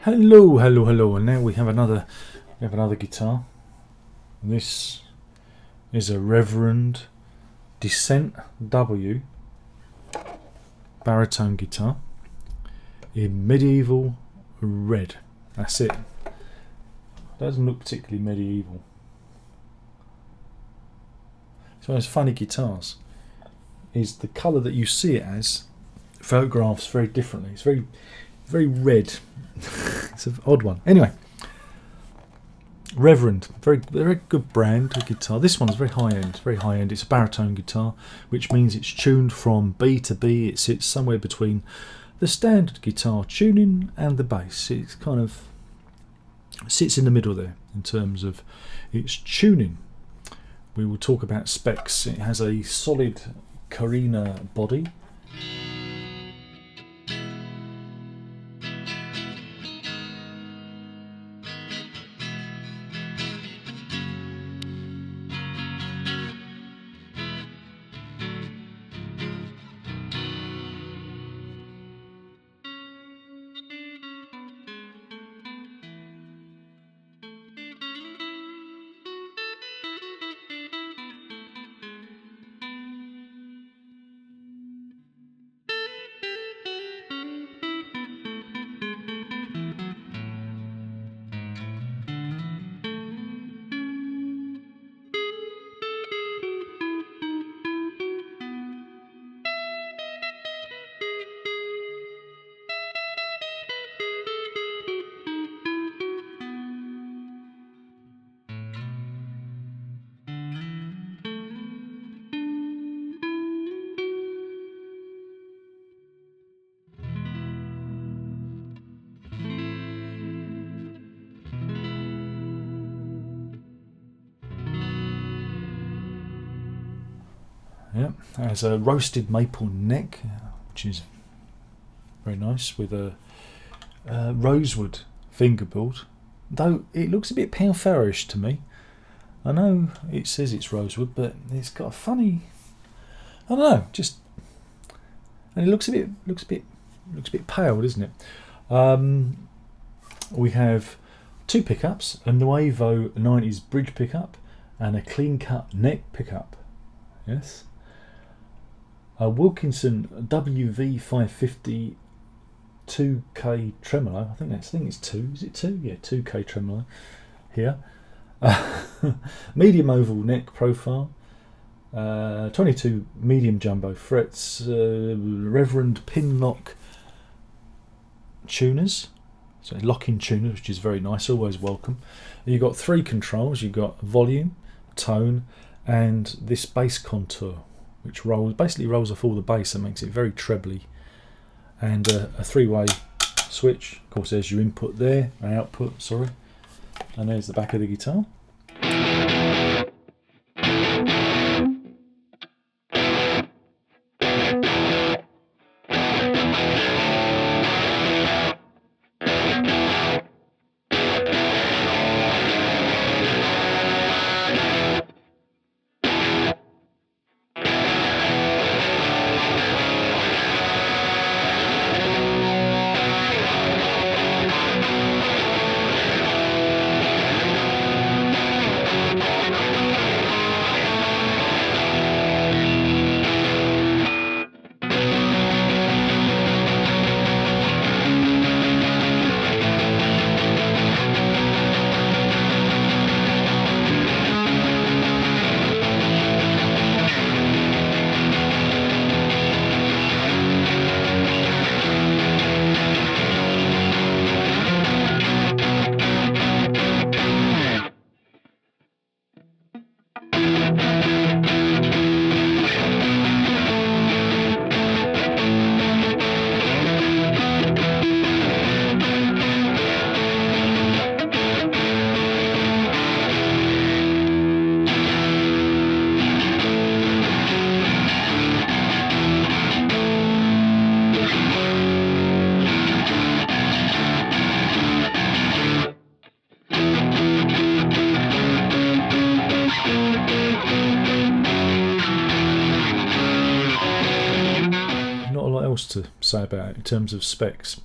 Hello, hello, hello, and now we have another guitar. This is a Reverend Descent W baritone guitar in medieval red. That's it. Doesn't look particularly medieval. It's one of those funny guitars. Is the colour that you see it as photographs very differently. It's very red. It's an odd one. Anyway, Reverend, very good brand of guitar. This one's very high end. It's a baritone guitar, which means it's tuned from B to B. It sits somewhere between the standard guitar tuning and the bass. It's kind of sits in the middle there in terms of its tuning. We will talk about specs. It has a solid Carina body. Yeah, it has a roasted maple neck, which is very nice, with a rosewood fingerboard. Though it looks a bit Pale-Farrish to me. I know it says it's rosewood, but it's got a funny, I don't know, just, and it looks a bit pale, doesn't it? We have two pickups, a Nuevo 90s bridge pickup and a clean cut neck pickup. Yes. A Wilkinson WV550 2K tremolo. I think it's two. Is it two? Yeah, 2K tremolo here. Medium oval neck profile. 22 medium jumbo frets. Reverend pin lock tuners. So locking tuners, which is very nice, always welcome. You've got 3 controls. You've got volume, tone, and this bass contour, which basically rolls off all the bass and makes it very trebly. And a 3-way switch. Of course, there's your input there, output, sorry. And there's the back of the guitar. To say about it in terms of specs.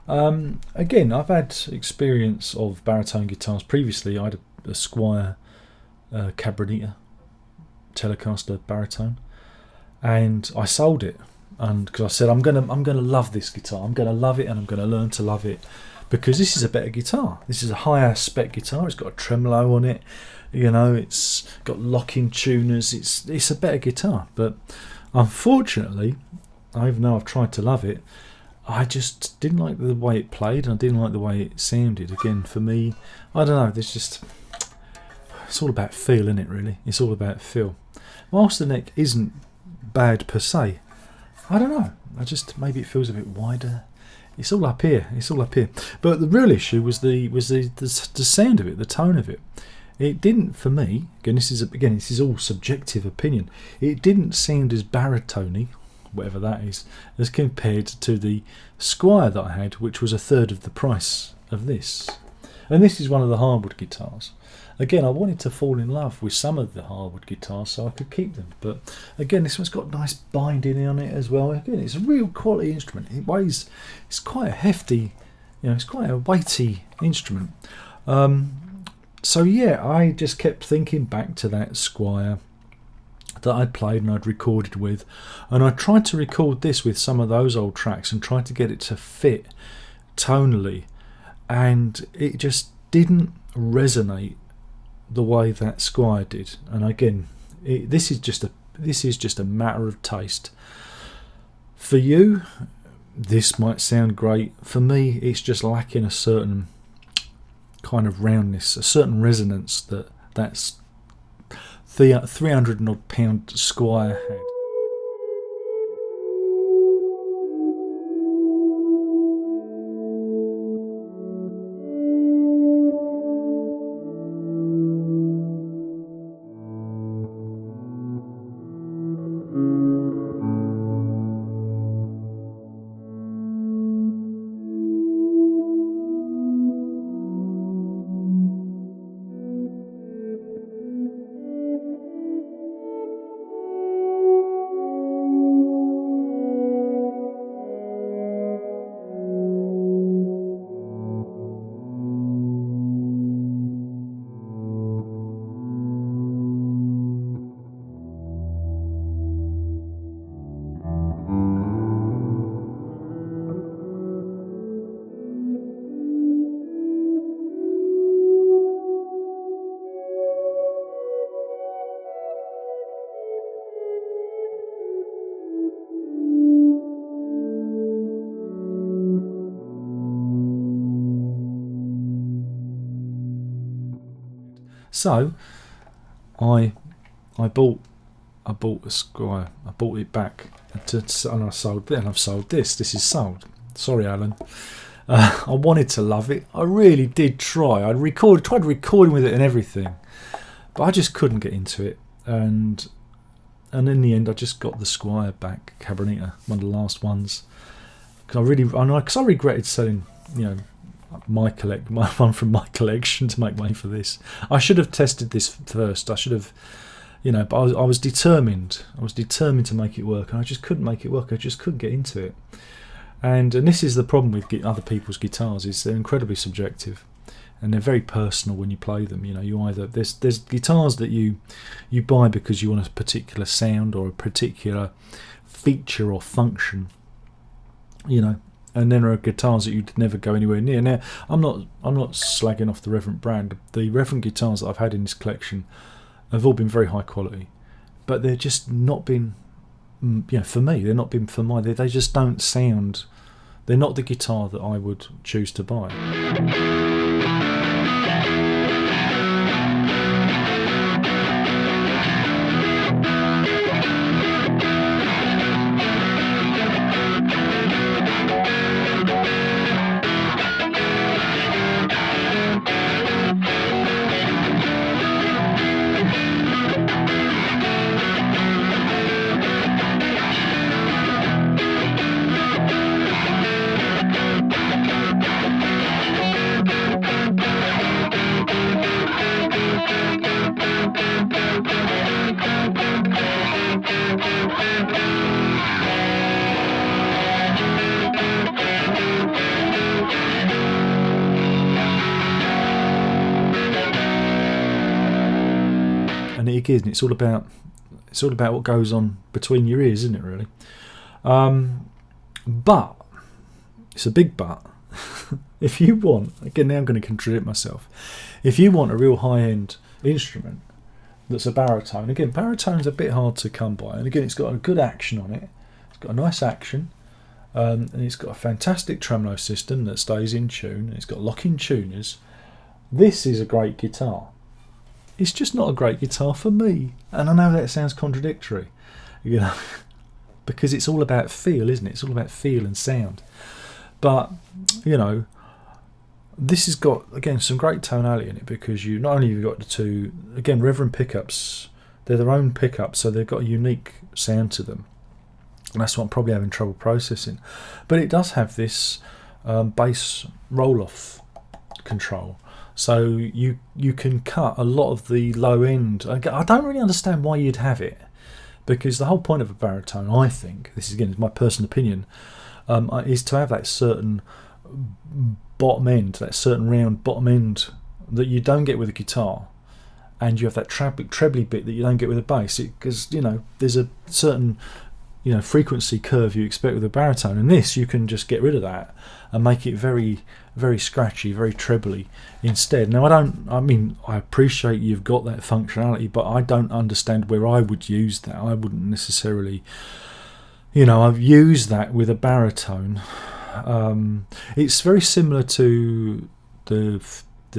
Again, I've had experience of baritone guitars previously. I had a Squire Cabronita Telecaster baritone, and I sold it, and because I said I'm gonna love this guitar, I'm gonna love it, and I'm gonna learn to love it, because this is a better guitar. This is a higher spec guitar. It's got a tremolo on it, you know, it's got locking tuners. It's a better guitar, but unfortunately, even though I've tried to love it, I just didn't like the way it played, and I didn't like the way it sounded. Again, for me, I don't know, it's all about feel, isn't it, really? It's all about feel. Whilst the neck isn't bad per se, I don't know, maybe it feels a bit wider. It's all up here, But the real issue was the sound of it, the tone of it. It didn't, for me, this is all subjective opinion, it didn't sound as baritone, whatever that is, as compared to the Squire that I had, which was a third of the price of this. And this is one of the Harwood guitars. Again, I wanted to fall in love with some of the Harwood guitars so I could keep them. But again, this one's got nice binding on it as well. Again, it's a real quality instrument. It's quite a hefty, it's quite a weighty instrument. So yeah, I just kept thinking back to that Squire that I'd played and I'd recorded with, and I tried to record this with some of those old tracks and tried to get it to fit tonally, and it just didn't resonate the way that Squire did. And again, this is just a matter of taste. For you, this might sound great. For me, it's just lacking a certain kind of roundness, a certain resonance that's the 300 odd pound Squire had. So I bought a Squire. I bought it back and I sold it, and I've sold this. This is sold. Sorry, Alan. I wanted to love it. I really did try. Tried recording with it and everything, but I just couldn't get into it. And in the end, I just got the Squire back, Cabronita, one of the last ones. Because I regretted selling, my one from my collection to make money for this. I should have tested this first. I should have, but I was determined. I was determined to make it work, and I just couldn't make it work. I just couldn't get into it. And this is the problem with other people's guitars, is they're incredibly subjective, and they're very personal when you play them. You either there's guitars that you buy because you want a particular sound or a particular feature or function, and then there are guitars that you'd never go anywhere near. Now, I'm not slagging off the Reverend brand. The Reverend guitars that I've had in this collection have all been very high quality, but they're just not been, for me, they're not been for my. They just don't sound. They're not the guitar that I would choose to buy. And again, it's all about what goes on between your ears, isn't it? Really, but it's a big but. If you want, again, now I'm going to contradict myself. If you want a real high-end instrument that's a baritone, again, baritone's a bit hard to come by, and again, it's got a good action on it. It's got a nice action, and it's got a fantastic tremolo system that stays in tune. It's got lock-in tuners. This is a great guitar. It's just not a great guitar for me, and I know that sounds contradictory, because it's all about feel, isn't it? It's all about feel and sound. But this has got, again, some great tonality in it, because you not only have got the two, again, Reverend pickups. They're their own pickups, so they've got a unique sound to them, and that's what I'm probably having trouble processing. But it does have this bass roll-off control. So you can cut a lot of the low end. I don't really understand why you'd have it, because the whole point of a baritone, I think, this is, again, is my personal opinion, is to have that certain bottom end, that certain round bottom end that you don't get with a guitar, and you have that trebly bit that you don't get with a bass, because there's a certain frequency curve you expect with a baritone, and this you can just get rid of that and make it very, very scratchy, very trebly instead. Now, I appreciate you've got that functionality, but I don't understand where I would use that. I wouldn't necessarily, I've used that with a baritone. It's very similar to the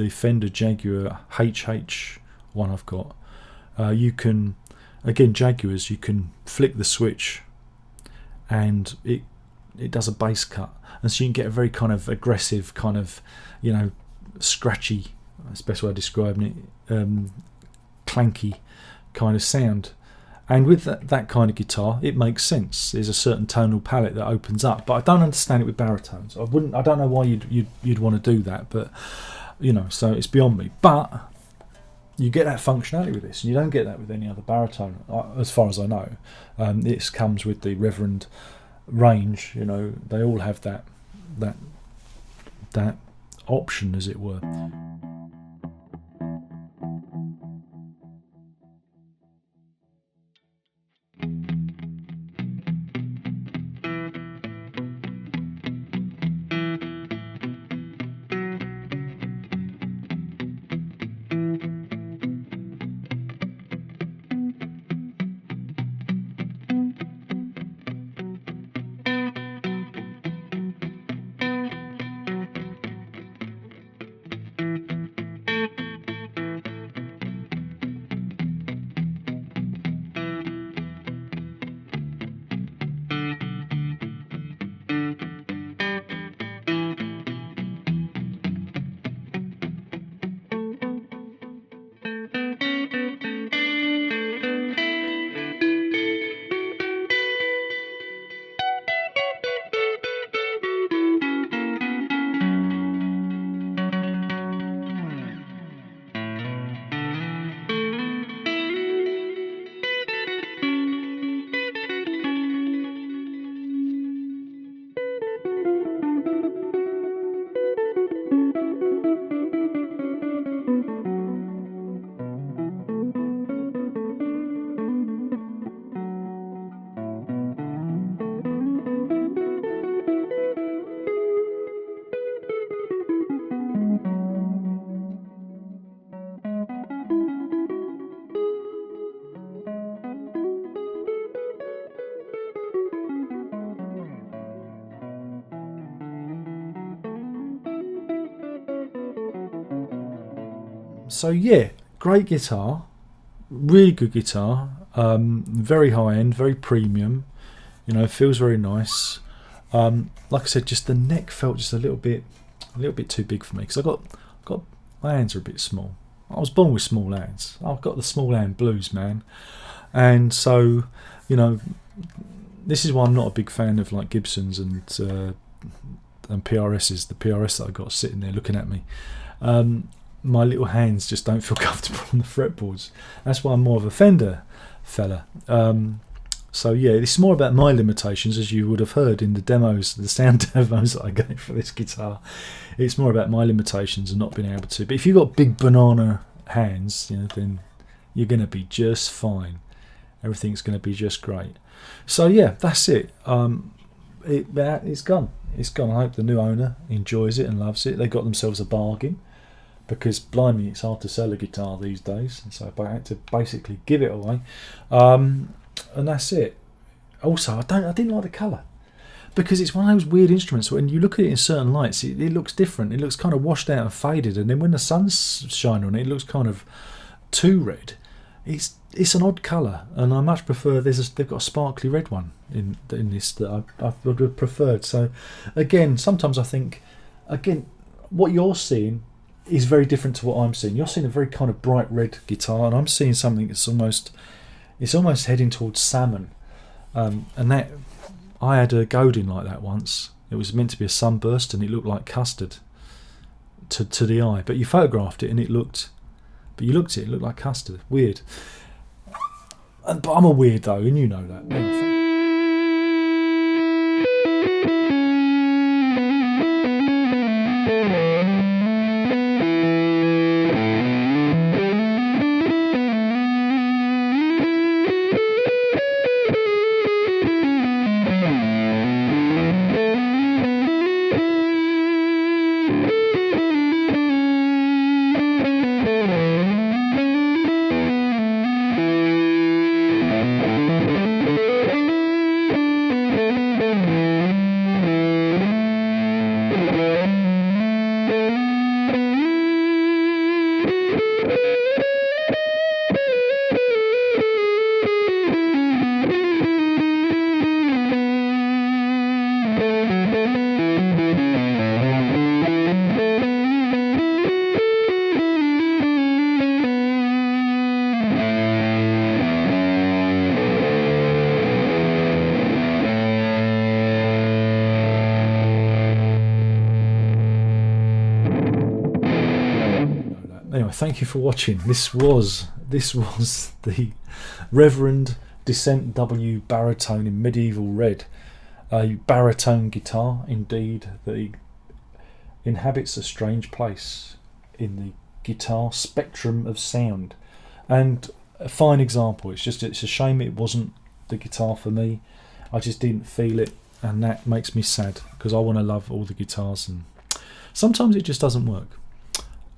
Fender Jaguar HH one I've got. You can, again, Jaguars, you can flick the switch and it does a bass cut, and so you can get a very kind of aggressive, kind of scratchy, that's the best way of describing it, clanky kind of sound. And with that kind of guitar, it makes sense. There's a certain tonal palette that opens up, but I don't understand it with baritones. I don't know why you'd want to do that, but so it's beyond me. But you get that functionality with this, and you don't get that with any other baritone, as far as I know. This comes with the Reverend range. They all have that option, as it were. So yeah, great guitar, really good guitar, very high end, very premium. You know, feels very nice. Like I said, just the neck felt just a little bit too big for me, because I got my hands are a bit small. I was born with small hands. I've got the small hand blues, man. And so, you know, this is why I'm not a big fan of like Gibsons and PRSs. The PRS that I got sitting there looking at me. My little hands just don't feel comfortable on the fretboards. That's why I'm more of a Fender fella. So yeah, it's more about my limitations, as you would have heard in the demos, the sound demos that I gave for this guitar. It's more about my limitations and not being able to. But if you've got big banana hands, you know, then you're going to be just fine. Everything's going to be just great. So yeah, that's it. It's gone. It's gone. I hope the new owner enjoys it and loves it. They got themselves a bargain, because blimey, it's hard to sell a guitar these days. And so I had to basically give it away. And that's it. Also, I didn't like the colour, because it's one of those weird instruments when you look at it in certain lights, it looks different. It looks kind of washed out and faded, and then when the sun's shining on it, it looks kind of too red. It's an odd colour, and I much prefer they've got a sparkly red one in this that I would have preferred. So again, sometimes I think, what you're seeing is very different to what I'm seeing. You're seeing a very kind of bright red guitar, and I'm seeing something that's almost heading towards salmon. And that, I had a Godin like that once. It was meant to be a sunburst, and it looked like custard to the eye. But you photographed it, and it looked like custard. Weird. But I'm a weirdo, and you know that. Anyway, thank you for watching. This was the Reverend Descent W Baritone in medieval red, a baritone guitar indeed that inhabits a strange place in the guitar spectrum of sound, and a fine example. It's a shame it wasn't the guitar for me. I just didn't feel it, and that makes me sad, because I want to love all the guitars, and sometimes it just doesn't work.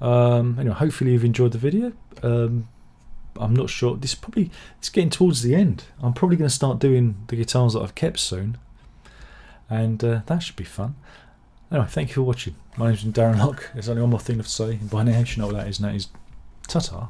Anyway, hopefully you've enjoyed the video. I'm not sure, it's getting towards the end. I'm probably going to start doing the guitars that I've kept soon, and that should be fun. Anyway, thank you for watching. My name's Darren. There's only one more thing to say, and by now you should know what that is, and that is ta-ta.